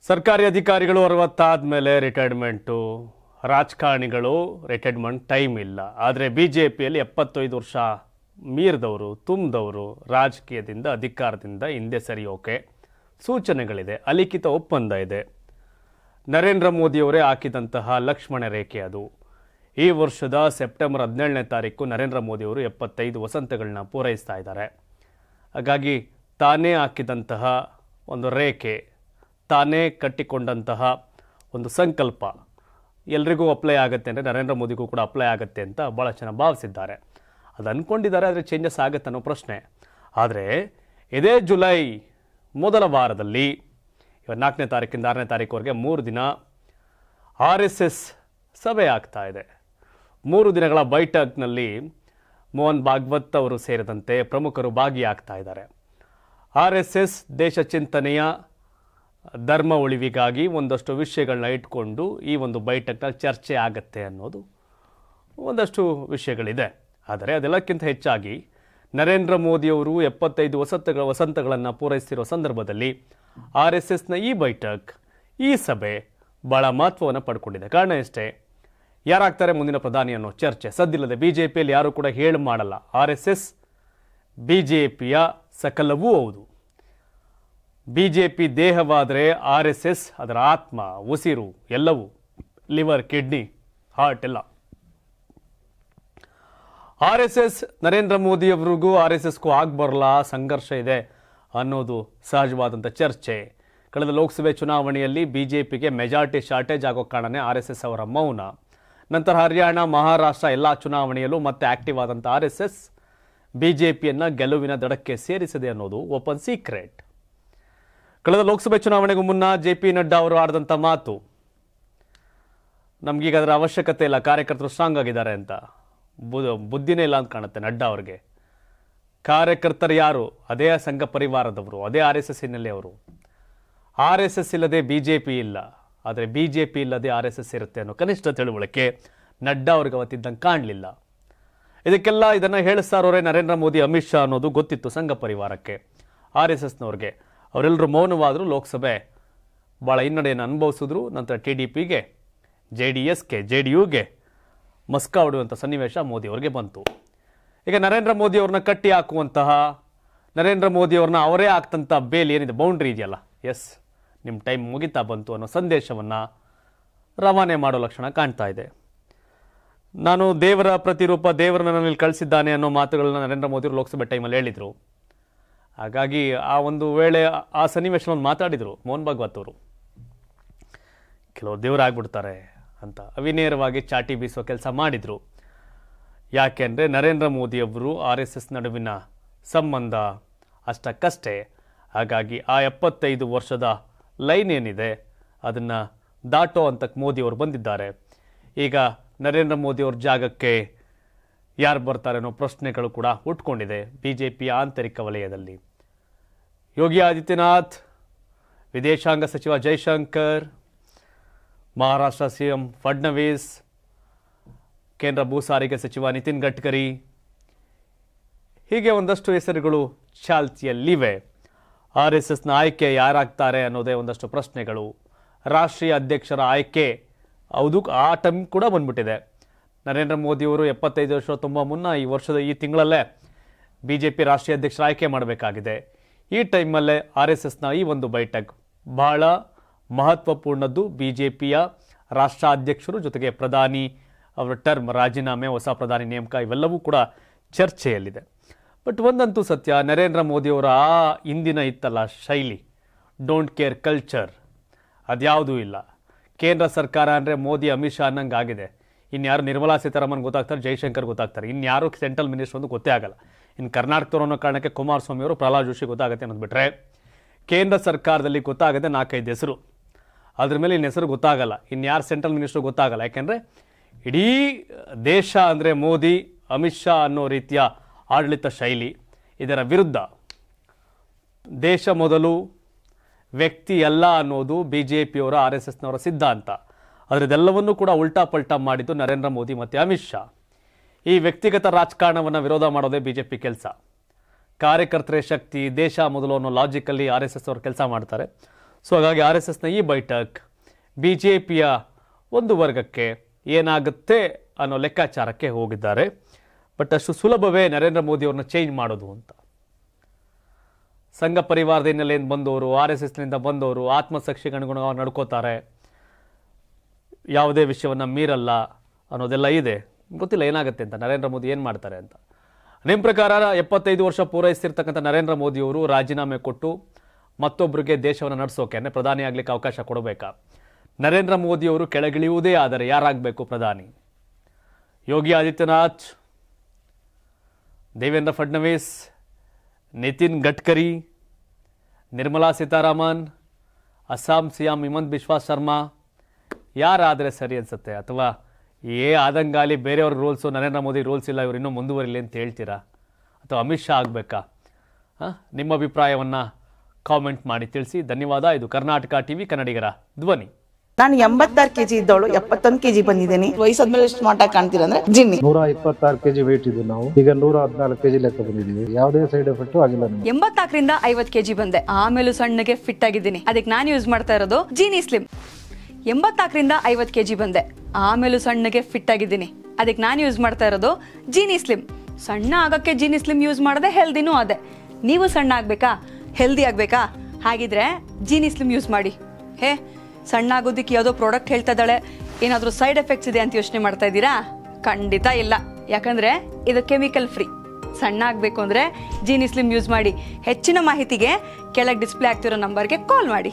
ಸರ್ಕಾರಿ ಅಧಿಕಾರಿಗಳು 60 ಆದಮೇಲೆ ರಿಟೈರ್ಮೆಂಟು, ರಾಜಕಾರಣಿಗಳು ರಿಟೈರ್ಮೆಂಟ್ ಟೈಮ್ ಇಲ್ಲ. ಆದರೆ ಬಿಜೆಪಿಯಲ್ಲಿ 75 ವರ್ಷ ಮೀರಿದವರು, ತುಂಬಿದವರು ರಾಜಕೀಯದಿಂದ ಅಧಿಕಾರದಿಂದ ಹಿಂದೆ ಸರಿಯೋಕೆ ಸೂಚನೆಗಳಿದೆ, ಅಲಿಖಿತ ಒಪ್ಪಂದ ಇದೆ. ನರೇಂದ್ರ ಮೋದಿಯವರೇ ಹಾಕಿದಂತಹ ಲಕ್ಷ್ಮಣ ರೇಖೆ ಅದು. ಈ ವರ್ಷದ ಸೆಪ್ಟೆಂಬರ್ 17ನೇ ತಾರೀಕು ನರೇಂದ್ರ ಮೋದಿಯವರು 75 ವಸಂತಗಳನ್ನ ಪೂರೈಸ್ತಾ ಇದ್ದಾರೆ. ಹಾಗಾಗಿ ತಾನೇ ಹಾಕಿದಂತಹ ಒಂದು ರೇಖೆ, ತಾನೇ ಕಟ್ಟಿಕೊಂಡಂತಹ ಒಂದು ಸಂಕಲ್ಪ ಎಲ್ರಿಗೂ ಅಪ್ಲೈ ಆಗುತ್ತೆ ಅಂದರೆ ನರೇಂದ್ರ ಮೋದಿಗೂ ಕೂಡ ಅಪ್ಲೈ ಆಗುತ್ತೆ ಅಂತ ಭಾಳ ಜನ ಭಾವಿಸಿದ್ದಾರೆ. ಅದು ಅಂದ್ಕೊಂಡಿದ್ದಾರೆ, ಆದರೆ ಚೇಂಜಸ್ ಆಗುತ್ತೆ ಅನ್ನೋ ಪ್ರಶ್ನೆ. ಆದರೆ ಇದೇ ಜುಲೈ ಮೊದಲ ವಾರದಲ್ಲಿ 4ನೇ ತಾರೀಕಿಂದ 6ನೇ ತಾರೀಕುವರೆಗೆ 3 ದಿನ RSS ಸಭೆ ಆಗ್ತಾ ಇದೆ. 3 ದಿನಗಳ ಬೈಠಕ್ನಲ್ಲಿ ಮೋಹನ್ ಭಾಗವತ್ ಅವರು ಸೇರಿದಂತೆ ಪ್ರಮುಖರು ಭಾಗಿಯಾಗ್ತಾ ಇದ್ದಾರೆ. RSS ದೇಶ ಚಿಂತನೆಯ ಧರ್ಮ ಉಳಿವಿಗಾಗಿ ಒಂದಷ್ಟು ವಿಷಯಗಳನ್ನ ಇಟ್ಕೊಂಡು ಈ ಒಂದು ಬೈಠಕ್ನಲ್ಲಿ ಚರ್ಚೆ ಆಗತ್ತೆ ಅನ್ನೋದು ಒಂದಷ್ಟು ವಿಷಯಗಳಿದೆ. ಆದರೆ ಅದೆಲ್ಲಕ್ಕಿಂತ ಹೆಚ್ಚಾಗಿ ನರೇಂದ್ರ ಮೋದಿಯವರು 75 ವಸಂತಗಳನ್ನು ಪೂರೈಸಿರೋ ಸಂದರ್ಭದಲ್ಲಿ RSSನ ಈ ಬೈಠಕ್, ಈ ಸಭೆ ಭಾಳ ಮಹತ್ವವನ್ನು ಪಡ್ಕೊಂಡಿದೆ. ಕಾರಣ ಇಷ್ಟೇ, ಯಾರಾಗ್ತಾರೆ ಮುಂದಿನ ಪ್ರಧಾನಿ ಅನ್ನೋ ಚರ್ಚೆ ಸದ್ದಿಲ್ಲದೆ ಬಿಜೆಪಿಯಲ್ಲಿ ಯಾರು ಕೂಡ ಹೇಳು ಮಾಡಲ್ಲ. RSS ಬಿಜೆಪಿಯ ಸಕಲವೂ ಹೌದು. ಬಿಜೆಪಿ ದೇಹವಾದರೆ RSS ಅದರ ಆತ್ಮ, ಉಸಿರು, ಎಲ್ಲವೂ, ಲಿವರ್, ಕಿಡ್ನಿ, ಹಾರ್ಟ್ ಎಲ್ಲ. RSS ನರೇಂದ್ರ ಮೋದಿಯವರಿಗೂ RSSಗೂ ಆಗ್ಬರಲ್ಲ, ಸಂಘರ್ಷ ಇದೆ ಅನ್ನೋದು ಸಹಜವಾದಂಥ ಚರ್ಚೆ. ಕಳೆದ ಲೋಕಸಭೆ ಚುನಾವಣೆಯಲ್ಲಿ ಬಿಜೆಪಿಗೆ ಮೆಜಾರಿಟಿ ಶಾರ್ಟೇಜ್ ಆಗೋ ಕಾರಣನೇ RSS ಅವರ ಮೌನ. ನಂತರ ಹರಿಯಾಣ, ಮಹಾರಾಷ್ಟ್ರ ಎಲ್ಲ ಚುನಾವಣೆಯಲ್ಲೂ ಮತ್ತೆ ಆಕ್ಟಿವ್ ಆದಂಥ RSS ಬಿಜೆಪಿಯನ್ನು ಗೆಲುವಿನ ದಡಕ್ಕೆ ಸೇರಿಸಿದೆ ಅನ್ನೋದು ಓಪನ್ ಸೀಕ್ರೆಟ್. ಕಳೆದ ಲೋಕಸಭೆ ಚುನಾವಣೆಗೂ ಮುನ್ನ JP ನಡ್ಡಾ ಅವರು ಆಡಿದಂಥ ಮಾತು, ನಮಗೀಗ ಅದರ ಅವಶ್ಯಕತೆ ಇಲ್ಲ, ಕಾರ್ಯಕರ್ತರು ಸ್ಟ್ರಾಂಗ್ ಆಗಿದ್ದಾರೆ ಅಂತ. ಬುದ್ಧಿನೇ ಇಲ್ಲ ಅಂತ ಕಾಣುತ್ತೆ ನಡ್ಡಾ ಅವ್ರಿಗೆ. ಕಾರ್ಯಕರ್ತರು ಯಾರು? ಅದೇ ಸಂಘ ಪರಿವಾರದವರು, ಅದೇ RSS ಹಿನ್ನೆಲೆಯವರು. RSS ಇಲ್ಲದೆ ಬಿಜೆಪಿ ಇಲ್ಲ, ಆದರೆ ಬಿಜೆಪಿ ಇಲ್ಲದೆ RSS ಇರುತ್ತೆ ಅನ್ನೋ ಕನಿಷ್ಠ ತಿಳುವಳಿಕೆ ನಡ್ಡಾ ಅವ್ರಿಗೆ ಅವತ್ತಿದ್ದಂಗೆ ಕಾಣಲಿಲ್ಲ. ಇದಕ್ಕೆಲ್ಲ ಇದನ್ನು ಹೇಳಿಸ್ತಾ ಇರೋರೇ ನರೇಂದ್ರ ಮೋದಿ, ಅಮಿತ್ ಶಾ ಅನ್ನೋದು ಗೊತ್ತಿತ್ತು ಸಂಘ ಪರಿವಾರಕ್ಕೆ, RSSನವ್ರಿಗೆ. ಅವರೆಲ್ಲರೂ ಮೌನವಾದರೂ ಲೋಕಸಭೆ ಭಾಳ ಹಿನ್ನಡೆಯನ್ನು ಅನುಭವಿಸಿದ್ರು. ನಂತರ TDPಗೆ, JDSಗೆ, JDUಗೆ ಮಸ್ಕ ಹೊಡೆಯುವಂಥ ಸನ್ನಿವೇಶ ಮೋದಿಯವ್ರಿಗೆ ಬಂತು. ಈಗ ನರೇಂದ್ರ ಮೋದಿಯವ್ರನ್ನ ಕಟ್ಟಿ ಹಾಕುವಂತಹ, ನರೇಂದ್ರ ಮೋದಿಯವ್ರನ್ನ ಅವರೇ ಆಗ್ತಂಥ ಬೇಲ್ ಏನಿದೆ, ಬೌಂಡ್ರಿ ಇದೆಯಲ್ಲ, ಎಸ್ ನಿಮ್ಮ ಟೈಮ್ ಮುಗಿತಾ ಬಂತು ಅನ್ನೋ ಸಂದೇಶವನ್ನು ರವಾನೆ ಮಾಡೋ ಲಕ್ಷಣ ಕಾಣ್ತಾ ಇದೆ. ನಾನು ದೇವರ ಪ್ರತಿರೂಪ, ದೇವರ ನನ್ನಲ್ಲಿ ಕಳಿಸಿದ್ದಾನೆ ಅನ್ನೋ ಮಾತುಗಳನ್ನ ನರೇಂದ್ರ ಮೋದಿಯವರು ಲೋಕಸಭೆ ಟೈಮಲ್ಲಿ ಹೇಳಿದರು. ಹಾಗಾಗಿ ಆ ಒಂದು ವೇಳೆ ಆ ಸನ್ನಿವೇಶವನ್ನು ಮಾತಾಡಿದರು ಮೋಹನ್ ಭಾಗವತ್ ಅವರು. ಕೆಲವರು ದೇವರಾಗ್ಬಿಡ್ತಾರೆ ಅಂತ ಅವಿನೇರವಾಗಿ ಚಾಟಿ ಬೀಸೋ ಕೆಲಸ ಮಾಡಿದರು. ಯಾಕೆಂದರೆ ನರೇಂದ್ರ ಮೋದಿಯವರು RSS ನಡುವಿನ ಸಂಬಂಧ ಅಷ್ಟಕ್ಕಷ್ಟೇ. ಹಾಗಾಗಿ ಆ 75 ವರ್ಷದ ಲೈನ್ ಏನಿದೆ ಅದನ್ನು ದಾಟೋ ಅಂತಕ್ಕೆ ಮೋದಿಯವರು ಬಂದಿದ್ದಾರೆ. ಈಗ ನರೇಂದ್ರ ಮೋದಿಯವ್ರ ಜಾಗಕ್ಕೆ ಯಾರು ಬರ್ತಾರೆ ಅನ್ನೋ ಪ್ರಶ್ನೆಗಳು ಕೂಡ ಹುಟ್ಕೊಂಡಿದೆ ಬಿಜೆಪಿಯ ಆಂತರಿಕ ವಲಯದಲ್ಲಿ. ಯೋಗಿ ಆದಿತ್ಯನಾಥ್, ವಿದೇಶಾಂಗ ಸಚಿವ ಜೈಶಂಕರ್, ಮಹಾರಾಷ್ಟ್ರ CM ಫಡ್ನವೀಸ್, ಕೇಂದ್ರ ಭೂ ಸಾರಿಗೆ ಸಚಿವ ನಿತಿನ್ ಗಡ್ಕರಿ, ಹೀಗೆ ಒಂದಷ್ಟು ಹೆಸರುಗಳು ಚಾಲ್ತಿಯಲ್ಲಿವೆ. RSSನ ಆಯ್ಕೆ ಯಾರಾಗ್ತಾರೆ ಅನ್ನೋದೇ ಒಂದಷ್ಟು ಪ್ರಶ್ನೆಗಳು. ರಾಷ್ಟ್ರೀಯ ಅಧ್ಯಕ್ಷರ ಆಯ್ಕೆ ಹೌದು, ಆ ಟೈಮ್ ಕೂಡ ಬಂದ್ಬಿಟ್ಟಿದೆ. ನರೇಂದ್ರ ಮೋದಿಯವರು 75 ವರ್ಷ ತುಂಬ ಮುನ್ನ ಈ ತಿಂಗಳಲ್ಲೇ ಬಿಜೆಪಿ ರಾಷ್ಟ್ರೀಯ ಅಧ್ಯಕ್ಷರ ಆಯ್ಕೆ ಮಾಡಬೇಕಾಗಿದೆ. ಈ ಟೈಮಲ್ಲೇ RSSನ ಈ ಒಂದು ಬೈಠಕ್ ಬಹಳ ಮಹತ್ವಪೂರ್ಣದ್ದು. ಬಿಜೆಪಿಯ ರಾಷ್ಟ್ರಾಧ್ಯಕ್ಷರು ಜೊತೆಗೆ ಪ್ರಧಾನಿ ಅವರ ಟರ್ಮ್, ರಾಜೀನಾಮೆ, ಹೊಸ ಪ್ರಧಾನಿ ನೇಮಕ ಇವೆಲ್ಲವೂ ಕೂಡ ಚರ್ಚೆಯಲ್ಲಿದೆ. ಬಟ್ ಒಂದಂತೂ ಸತ್ಯ, ನರೇಂದ್ರ ಮೋದಿಯವರ ಆ ಹಿಂದಿನ ಇತ್ತಲ್ಲ ಶೈಲಿ, ಡೋಂಟ್ ಕೇರ್ ಕಲ್ಚರ್, ಅದ್ಯಾವುದೂ ಇಲ್ಲ. ಕೇಂದ್ರ ಸರ್ಕಾರ ಅಂದರೆ ಮೋದಿ, ಅಮಿತ್ ಶಾ ಅನ್ನಂಗೆ ಆಗಿದೆ. ಇನ್ಯಾರು ನಿರ್ಮಲಾ ಸೀತಾರಾಮನ್ ಗೊತ್ತಾಗ್ತಾರೆ, ಜೈಶಂಕರ್ ಗೊತ್ತಾಗ್ತಾರೆ, ಇನ್ಯಾರು ಸೆಂಟ್ರಲ್ ಮಿನಿಸ್ಟರ್ ಒಂದು ಗೊತ್ತೇ ಆಗಲ್ಲ. ಇನ್ನು ಕರ್ನಾಟಕದವರು ಅನ್ನೋ ಕಾರಣಕ್ಕೆ ಕುಮಾರಸ್ವಾಮಿ ಅವರು, ಪ್ರಹ್ಲಾದ್ ಜೋಶಿ ಗೊತ್ತಾಗುತ್ತೆ ಅನ್ನೋದ್ಬಿಟ್ರೆ ಕೇಂದ್ರ ಸರ್ಕಾರದಲ್ಲಿ ಗೊತ್ತಾಗದೆ 4-5 ಹೆಸರು, ಅದ್ರ ಮೇಲೆ ಇನ್ನು ಹೆಸರು ಗೊತ್ತಾಗಲ್ಲ. ಇನ್ಯಾರು ಸೆಂಟ್ರಲ್ ಮಿನಿಸ್ಟರ್ ಗೊತ್ತಾಗಲ್ಲ. ಯಾಕೆಂದರೆ ಇಡೀ ದೇಶ ಅಂದರೆ ಮೋದಿ, ಅಮಿತ್ ಶಾ ಅನ್ನೋ ರೀತಿಯ ಆಡಳಿತ ಶೈಲಿ. ಇದರ ವಿರುದ್ಧ ದೇಶ ಮೊದಲು, ವ್ಯಕ್ತಿ ಎಲ್ಲ ಅನ್ನೋದು ಬಿಜೆಪಿಯವರ, RSSನವರ ಸಿದ್ಧಾಂತ. ಆದರೆ ಇದೆಲ್ಲವನ್ನೂ ಕೂಡ ಉಲ್ಟಾ ಪಲ್ಟಾ ಮಾಡಿದ್ದು ನರೇಂದ್ರ ಮೋದಿ ಮತ್ತು ಅಮಿತ್ ಶಾ. ಈ ವ್ಯಕ್ತಿಗತ ರಾಜಕಾರಣವನ್ನು ವಿರೋಧ ಮಾಡೋದೇ ಬಿಜೆಪಿ ಕೆಲಸ. ಕಾರ್ಯಕರ್ತರೇ ಶಕ್ತಿ, ದೇಶ ಮೊದಲು ಅನ್ನೋ ಲಾಜಿಕಲ್ಲಿ RSS ಅವರು ಕೆಲಸ ಮಾಡ್ತಾರೆ. ಸೊ ಹಾಗಾಗಿ RSSನ ಈ ಬೈಠಕ್ BJPಯ ಒಂದು ವರ್ಗಕ್ಕೆ ಏನಾಗುತ್ತೆ ಅನ್ನೋ ಲೆಕ್ಕಾಚಾರಕ್ಕೆ ಹೋಗಿದ್ದಾರೆ. ಬಟ್ ಅಷ್ಟು ಸುಲಭವೇ ನರೇಂದ್ರ ಮೋದಿ ಅವ್ರನ್ನ ಚೇಂಜ್ ಮಾಡೋದು ಅಂತ. ಸಂಘ ಪರಿವಾರದ ಹಿನ್ನೆಲೆಯಿಂದ ಬಂದವರು, RSSನಿಂದ ಬಂದವರು ಆತ್ಮಸಾಕ್ಷಿಗೆ ಅನುಗುಣವಾಗಿ ನಡ್ಕೋತಾರೆ, ಯಾವುದೇ ವಿಷಯವನ್ನು ಮೀರಲ್ಲ ಅನ್ನೋದೆಲ್ಲ ಇದೆ. ಗೊತ್ತಿಲ್ಲ ಏನಾಗುತ್ತೆ ಅಂತ, ನರೇಂದ್ರ ಮೋದಿ ಏನು ಮಾಡ್ತಾರೆ ಅಂತ. ನಿಮ್ಮ ಪ್ರಕಾರ 75 ವರ್ಷ ಪೂರೈಸ್ತಿರ್ತಕ್ಕಂಥ ನರೇಂದ್ರ ಮೋದಿಯವರು ರಾಜೀನಾಮೆ ಕೊಟ್ಟು ಮತ್ತೊಬ್ಬರಿಗೆ ದೇಶವನ್ನು ನಡೆಸೋಕೆ ಅಂದರೆ ಪ್ರಧಾನಿ ಆಗಲಿಕ್ಕೆ ಅವಕಾಶ ಕೊಡಬೇಕಾ? ನರೇಂದ್ರ ಮೋದಿಯವರು ಕೆಳಗಿಳಿಯುವುದೇ ಆದರೆ ಯಾರಾಗಬೇಕು ಪ್ರಧಾನಿ? ಯೋಗಿ ಆದಿತ್ಯನಾಥ್, ದೇವೇಂದ್ರ ಫಡ್ನವೀಸ್, ನಿತಿನ್ ಗಡ್ಕರಿ, ನಿರ್ಮಲಾ ಸೀತಾರಾಮನ್, ಅಸ್ಸಾಂ ಸಿಎಂ ಹಿಮಂತ್ ಬಿಸ್ವಾ ಶರ್ಮಾ, ಯಾರಾದರೆ ಸರಿ ಅನಿಸುತ್ತೆ? ಅಥವಾ ಆದಂಗಾಲಿ ಬೇರೆಯವ್ರ ರೂಲ್ಸು, ನರೇಂದ್ರ ಮೋದಿ ರೂಲ್ಸ್ ಇಲ್ಲ, ಇವರು ಇನ್ನೂ ಮುಂದುವರಿಲಿ ಅಂತ ಹೇಳ್ತೀರಾ? ಅಥವಾ ಅಮಿತ್ ಶಾ ಆಗಬೇಕಾ? ನಿಮ್ಮ ಅಭಿಪ್ರಾಯವನ್ನು ಕಾಮೆಂಟ್ ಮಾಡಿ ತಿಳಿಸಿ. ಧನ್ಯವಾದ. ಇದು ಕರ್ನಾಟಕ ಟಿವಿ, ಕನ್ನಡಿಗರ ಧ್ವನಿ. ನಾನು 86 kg ಇದ್ದವಳು 71 kg ಬಂದಿದ್ದೀನಿ. ವಯಸ್ಸಾದ್ಮೇಲೆ ಎಷ್ಟು ಸ್ಮಾರ್ಟ್ ಆಗಿ ಕಾಣ್ತೀರಾ ಅಂದ್ರೆ ಜಿನ್ನಿ. 126 kg ವೇಟ್ ಇದ್ದು ನಾವು ಈಗ 114 kg ಲೆಕ್ಕ ಬಂದಿದ್ದೀವಿ. ಯಾವುದೇ ಸೈಡ್ ಎಫೆಕ್ಟ್ ಆಗಿಲ್ಲ. 84ರಿಂದ 50 kg ಬಂದೆ, ಆಮೇಲೆ ಸಣ್ಣಗೆ ಫಿಟ್ ಆಗಿದ್ದೀನಿ. ಅದಕ್ಕೆ ನಾನು ಯೂಸ್ ಮಾಡ್ತಾ ಇರೋದು ಜೀನಿ ಸ್ಲಿಮ್. 84ರಿಂದ 50 kg ಬಂದೆ, ಆಮೇಲೆ ಸಣ್ಣಗೆ ಫಿಟ್ ಆಗಿದ್ದೀನಿ. ಅದಕ್ಕೆ ನಾನು ಯೂಸ್ ಮಾಡ್ತಾ ಇರೋದು ಜೀನಿ ಸ್ಲಿಮ್. ಸಣ್ಣ ಆಗಕ್ಕೆ ಜೀನಿ ಸ್ಲಿಮ್ ಯೂಸ್ ಮಾಡದೆ ಹೆಲ್ದಿನೂ ಅದೇ. ನೀವು ಸಣ್ಣ ಆಗ್ಬೇಕಾ, ಹೆಲ್ದಿ ಆಗ್ಬೇಕಾ? ಹಾಗಿದ್ರೆ ಜೀನಿ ಸ್ಲಿಮ್ ಯೂಸ್ ಮಾಡಿ. ಸಣ್ಣ ಆಗೋದಕ್ಕೆ ಯಾವುದೋ ಪ್ರಾಡಕ್ಟ್ ಹೇಳ್ತಾ ಇದ್ದಾಳೆ, ಏನಾದರೂ ಸೈಡ್ ಎಫೆಕ್ಟ್ಸ್ ಇದೆ ಅಂತ ಯೋಚನೆ ಮಾಡ್ತಾ ಇದ್ದೀರಾ? ಖಂಡಿತ ಇಲ್ಲ, ಯಾಕಂದ್ರೆ ಇದು ಕೆಮಿಕಲ್ ಫ್ರೀ. ಸಣ್ಣ ಆಗಬೇಕು ಅಂದರೆ ಜೀನಿ ಸ್ಲಿಮ್ ಯೂಸ್ ಮಾಡಿ. ಹೆಚ್ಚಿನ ಮಾಹಿತಿಗೆ ಕೆಳಗೆ ಡಿಸ್ಪ್ಲೇ ಆಗ್ತಿರೋ ನಂಬರ್ಗೆ ಕಾಲ್ ಮಾಡಿ.